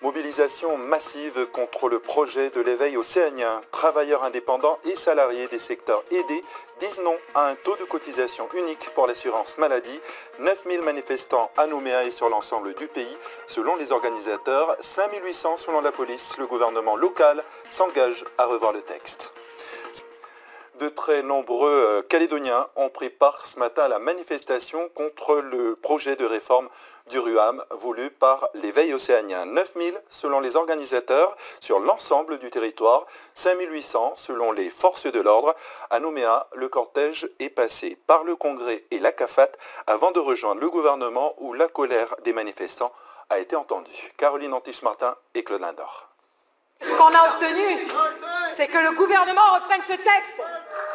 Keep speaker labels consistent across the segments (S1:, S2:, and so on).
S1: Mobilisation massive contre le projet de l'éveil océanien. Travailleurs indépendants et salariés des secteurs aidés disent non à un taux de cotisation unique pour l'assurance maladie. 9000 manifestants à Nouméa et sur l'ensemble du pays. Selon les organisateurs, 5800 selon la police. Le gouvernement local s'engage à revoir le texte. De très nombreux Calédoniens ont pris part ce matin à la manifestation contre le projet de réforme du RUAM voulu par l'éveil océanien. 9000 selon les organisateurs sur l'ensemble du territoire, 5800 selon les forces de l'ordre. À Nouméa, le cortège est passé par le Congrès et la CAFAT avant de rejoindre le gouvernement où la colère des manifestants a été entendue. Caroline Antiche-Martin et Claude Lindor.
S2: Ce qu'on a obtenu, c'est que le gouvernement reprenne ce texte.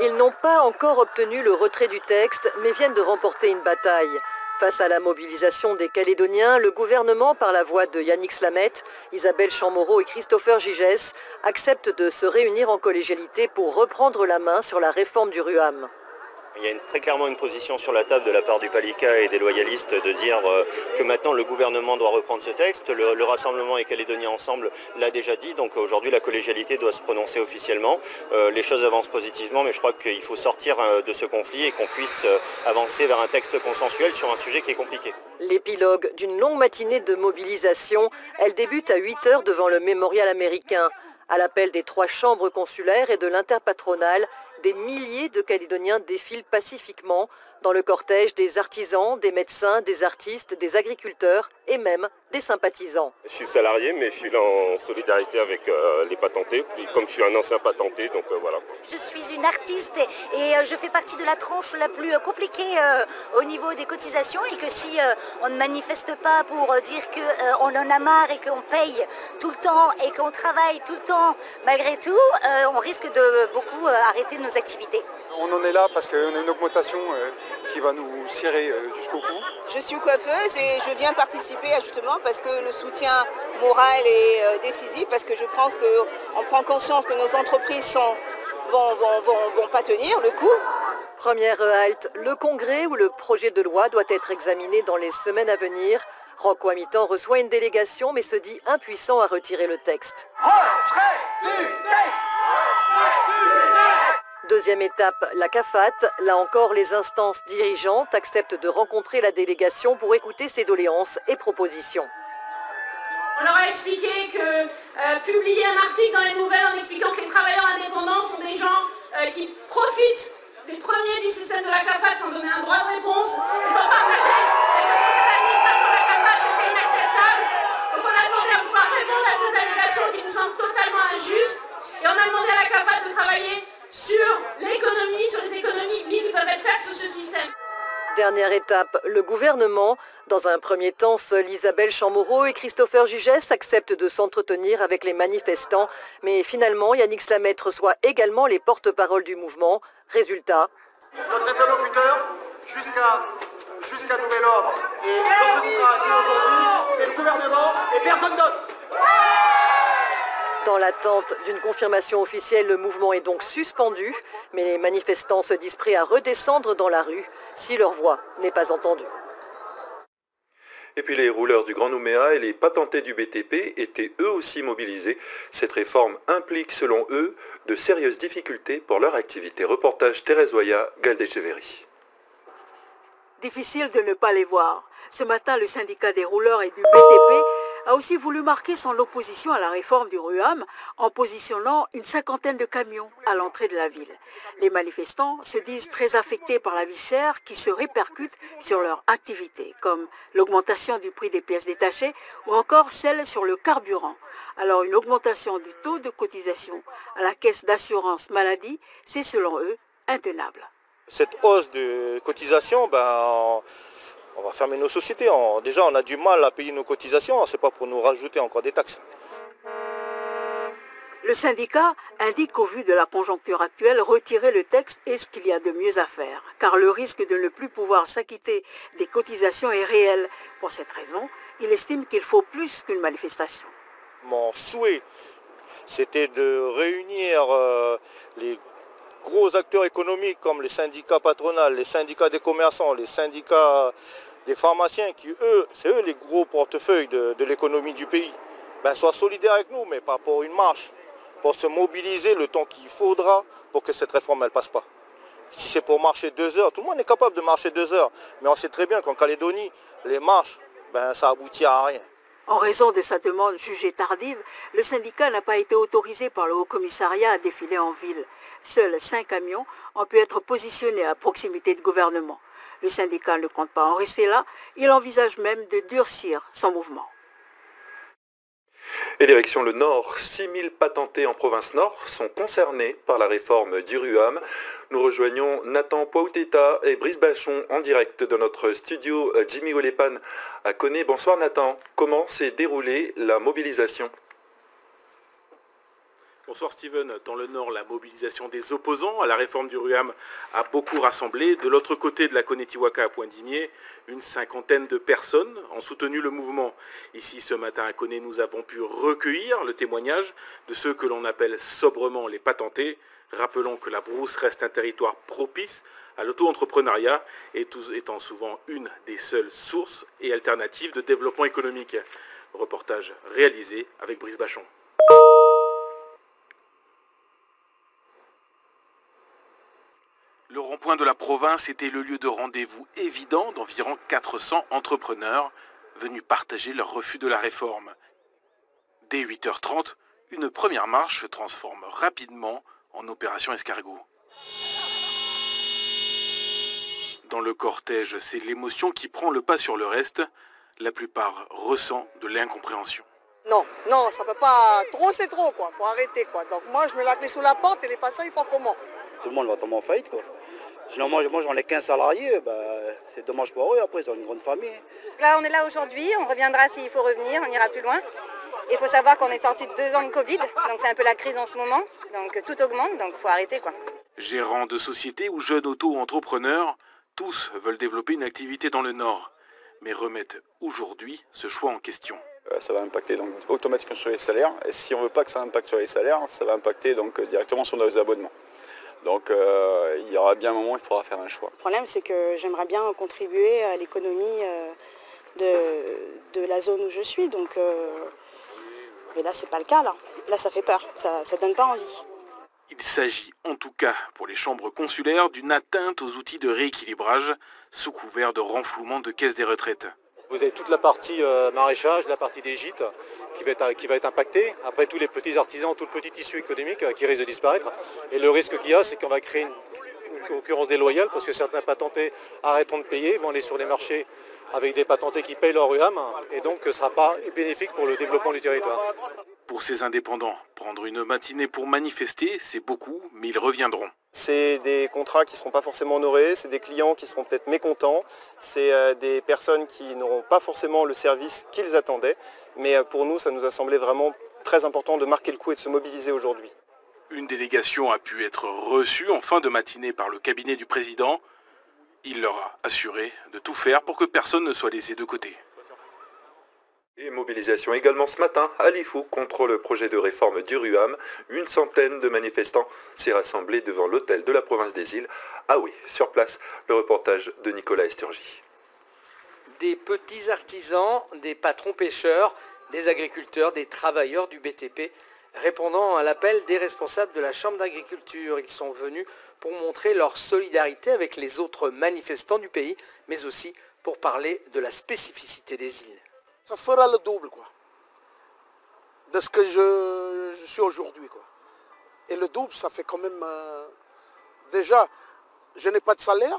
S3: Ils n'ont pas encore obtenu le retrait du texte, mais viennent de remporter une bataille. Face à la mobilisation des Calédoniens, le gouvernement, par la voix de Yannick Slamette, Isabelle Chamorro et Christopher Gigès, accepte de se réunir en collégialité pour reprendre la main sur la réforme du RUAM.
S4: Il y a très clairement une position sur la table de la part du Palika et des loyalistes de dire que maintenant le gouvernement doit reprendre ce texte. Le Rassemblement et Calédoniens ensemble l'a déjà dit, donc aujourd'hui la collégialité doit se prononcer officiellement. Les choses avancent positivement, mais je crois qu'il faut sortir de ce conflit et qu'on puisse avancer vers un texte consensuel sur un sujet qui est compliqué.
S3: L'épilogue d'une longue matinée de mobilisation, elle débute à 8 h devant le mémorial américain. À l'appel des 3 chambres consulaires et de l'interpatronale, des milliers de Calédoniens défilent pacifiquement dans le cortège des artisans, des médecins, des artistes, des agriculteurs et même des sympathisants.
S5: Je suis salarié, mais je suis là en solidarité avec les patentés. Puis comme je suis un ancien patenté, donc voilà.
S6: Je suis une artiste et je fais partie de la tranche la plus compliquée au niveau des cotisations et que si on ne manifeste pas pour dire qu'on en a marre et qu'on paye tout le temps et qu'on travaille tout le temps malgré tout, on risque de beaucoup arrêter nos activités.
S7: On en est là parce qu'on a une augmentation qui va nous serrer jusqu'au cou.
S8: Je suis coiffeuse et je viens participer justement parce que le soutien moral est décisif, parce que je pense qu'on prend conscience que nos entreprises vont pas tenir le coup.
S3: Première halte, le Congrès où le projet de loi doit être examiné dans les semaines à venir. Rocco Amitan reçoit une délégation mais se dit impuissant à retirer le texte.
S9: Retrait du texte!
S3: Deuxième étape, la CAFAT. Là encore, les instances dirigeantes acceptent de rencontrer la délégation pour écouter ses doléances et propositions.
S10: On leur a expliqué que publier un article dans les nouvelles en expliquant que les travailleurs indépendants sont des gens qui profitent des premiers du système de la CAFAT sans donner un droit de réponse, ils sont partagés avec le conseil d'administration de la CAFAT, c'était inacceptable. Donc on a demandé à pouvoir répondre à ces allégations qui nous semblent totalement injustes et on a demandé à la CAFAT de travailler sur l'économie, sur les économies qui peuvent être faites sur ce système.
S3: Dernière étape, le gouvernement. Dans un premier temps, seuls Isabelle Chamorro et Christopher Gigès acceptent de s'entretenir avec les manifestants. Mais finalement, Yannick Slamette reçoit également les porte-paroles du mouvement. Résultat.
S7: Notre interlocuteur, jusqu'à nouvel ordre, et quand ce sera dit aujourd'hui, c'est le gouvernement et personne d'autre.
S3: Dans l'attente d'une confirmation officielle, le mouvement est donc suspendu, mais les manifestants se disent prêts à redescendre dans la rue si leur voix n'est pas entendue.
S1: Et puis les rouleurs du Grand Nouméa et les patentés du BTP étaient eux aussi mobilisés. Cette réforme implique, selon eux, de sérieuses difficultés pour leur activité. Reportage Thérèse Oya, Galdécheverry.
S11: Difficile de ne pas les voir. Ce matin, le syndicat des rouleurs et du BTP a aussi voulu marquer son opposition à la réforme du RUAM en positionnant une 50aine de camions à l'entrée de la ville. Les manifestants se disent très affectés par la vie chère qui se répercute sur leur activité, comme l'augmentation du prix des pièces détachées ou encore celle sur le carburant. Alors une augmentation du taux de cotisation à la caisse d'assurance maladie, c'est selon eux intenable.
S4: Cette hausse de cotisation, on va fermer nos sociétés. Déjà, on a du mal à payer nos cotisations, c'est pas pour nous rajouter encore des taxes.
S11: Le syndicat indique qu'au vu de la conjoncture actuelle, retirer le texte est ce qu'il y a de mieux à faire, car le risque de ne plus pouvoir s'acquitter des cotisations est réel. Pour cette raison, il estime qu'il faut plus qu'une manifestation.
S4: Mon souhait, c'était de réunir les gros acteurs économiques comme les syndicats patronaux, les syndicats des commerçants, les syndicats des pharmaciens qui, eux, c'est eux les gros portefeuilles de l'économie du pays.
S12: soient solidaires avec nous, mais pas pour une marche, pour se mobiliser le temps qu'il faudra pour que cette réforme ne passe pas. Si c'est pour marcher 2 heures, tout le monde est capable de marcher 2 heures, mais on sait très bien qu'en Calédonie, les marches, ça aboutit à rien.
S11: En raison de sa demande jugée tardive, le syndicat n'a pas été autorisé par le Haut-Commissariat à défiler en ville. Seuls 5 camions ont pu être positionnés à proximité du gouvernement. Le syndicat ne compte pas en rester là, il envisage même de durcir son mouvement.
S1: Et direction le Nord, 6000 patentés en province Nord sont concernés par la réforme du RUAM. Nous rejoignons Nathan Pouauteta et Brice Bachon en direct de notre studio Jimmy Olepan à Koné. Bonsoir Nathan, comment s'est déroulée la mobilisation ?
S13: Bonsoir Steven. Dans le Nord, la mobilisation des opposants à la réforme du RUAM a beaucoup rassemblé. De l'autre côté de la Konetiwaka à Pointe-Dimier, une 50aine de personnes ont soutenu le mouvement. Ici, ce matin à Koné, nous avons pu recueillir le témoignage de ceux que l'on appelle sobrement les patentés. Rappelons que la brousse reste un territoire propice à l'auto-entrepreneuriat et étant souvent une des seules sources et alternatives de développement économique. Reportage réalisé avec Brice Bachon. Le rond-point de la province était le lieu de rendez-vous évident d'environ 400 entrepreneurs venus partager leur refus de la réforme. Dès 8h30, une première marche se transforme rapidement en opération escargot. Dans le cortège, c'est l'émotion qui prend le pas sur le reste. La plupart ressent de l'incompréhension.
S14: Non, ça peut pas. Trop, c'est trop, quoi. Faut arrêter, quoi. Donc moi, je mets la clé sous la porte et les passants, ils font comment?
S15: Tout le monde va tomber en faillite, quoi. Sinon, moi j'en ai 15 salariés, c'est dommage pour eux, après ils ont une grande famille.
S16: Là, on est là aujourd'hui, on reviendra s'il faut revenir, on ira plus loin. Il faut savoir qu'on est sorti de 2 ans de Covid, donc c'est un peu la crise en ce moment, donc tout augmente, donc il faut arrêter, quoi.
S13: Gérants de sociétés ou jeunes auto-entrepreneurs, tous veulent développer une activité dans le Nord, mais remettent aujourd'hui ce choix en question.
S17: Ça va impacter donc automatiquement sur les salaires, et si on ne veut pas que ça impacte sur les salaires, ça va impacter donc directement sur nos abonnements. Donc il y aura bien un moment où il faudra faire un choix.
S18: Le problème, c'est que j'aimerais bien contribuer à l'économie de la zone où je suis. Donc, mais là, c'est pas le cas. Là, ça fait peur. Ça donne pas envie.
S13: Il s'agit en tout cas pour les chambres consulaires d'une atteinte aux outils de rééquilibrage sous couvert de renflouement de caisses des retraites.
S19: Vous avez toute la partie maraîchage, la partie des gîtes qui va être impactée. Après, tous les petits artisans, tout le petit tissu économique qui risque de disparaître. Et le risque qu'il y a, c'est qu'on va créer une concurrence déloyale parce que certains patentés arrêteront de payer, vont aller sur les marchés avec des patentés qui payent leur RUAM et donc ce ne sera pas bénéfique pour le développement du territoire.
S13: Pour ces indépendants, prendre une matinée pour manifester, c'est beaucoup, mais ils reviendront.
S20: C'est des contrats qui ne seront pas forcément honorés, c'est des clients qui seront peut-être mécontents, c'est des personnes qui n'auront pas forcément le service qu'ils attendaient. Mais pour nous, ça nous a semblé vraiment très important de marquer le coup et de se mobiliser aujourd'hui.
S13: Une délégation a pu être reçue en fin de matinée par le cabinet du président. Il leur a assuré de tout faire pour que personne ne soit laissé de côté.
S1: Et mobilisation également ce matin à Lifou contre le projet de réforme du RUAM. Une centaine de manifestants s'est rassemblés devant l'hôtel de la province des Îles. Ah oui, sur place, le reportage de Nicolas Esturgi.
S21: Des petits artisans, des patrons pêcheurs, des agriculteurs, des travailleurs du BTP, répondant à l'appel des responsables de la Chambre d'agriculture. Ils sont venus pour montrer leur solidarité avec les autres manifestants du pays, mais aussi pour parler de la spécificité des îles.
S22: Ça fera le double, quoi, de ce que je suis aujourd'hui, quoi. Et le double, ça fait quand même... déjà, je n'ai pas de salaire.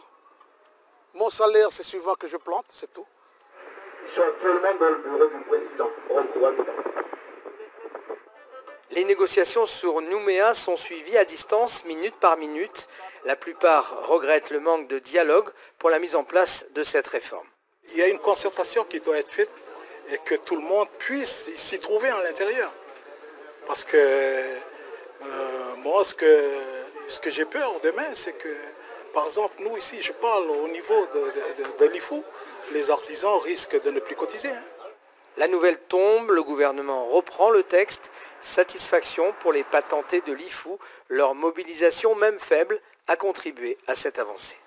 S22: Mon salaire, c'est suivant que je plante, c'est tout.
S7: Je suis actuellement dans le bureau du président.
S21: Les négociations sur Nouméa sont suivies à distance, minute par minute. La plupart regrettent le manque de dialogue pour la mise en place de cette réforme.
S22: Il y a une concertation qui doit être faite et que tout le monde puisse s'y trouver à l'intérieur. Parce que moi, ce que j'ai peur demain, c'est que, par exemple, nous ici, je parle au niveau de l'IFO, les artisans risquent de ne plus cotiser.
S21: La nouvelle tombe, le gouvernement reprend le texte. Satisfaction pour les patentés de l'IFO. Leur mobilisation, même faible, a contribué à cette avancée.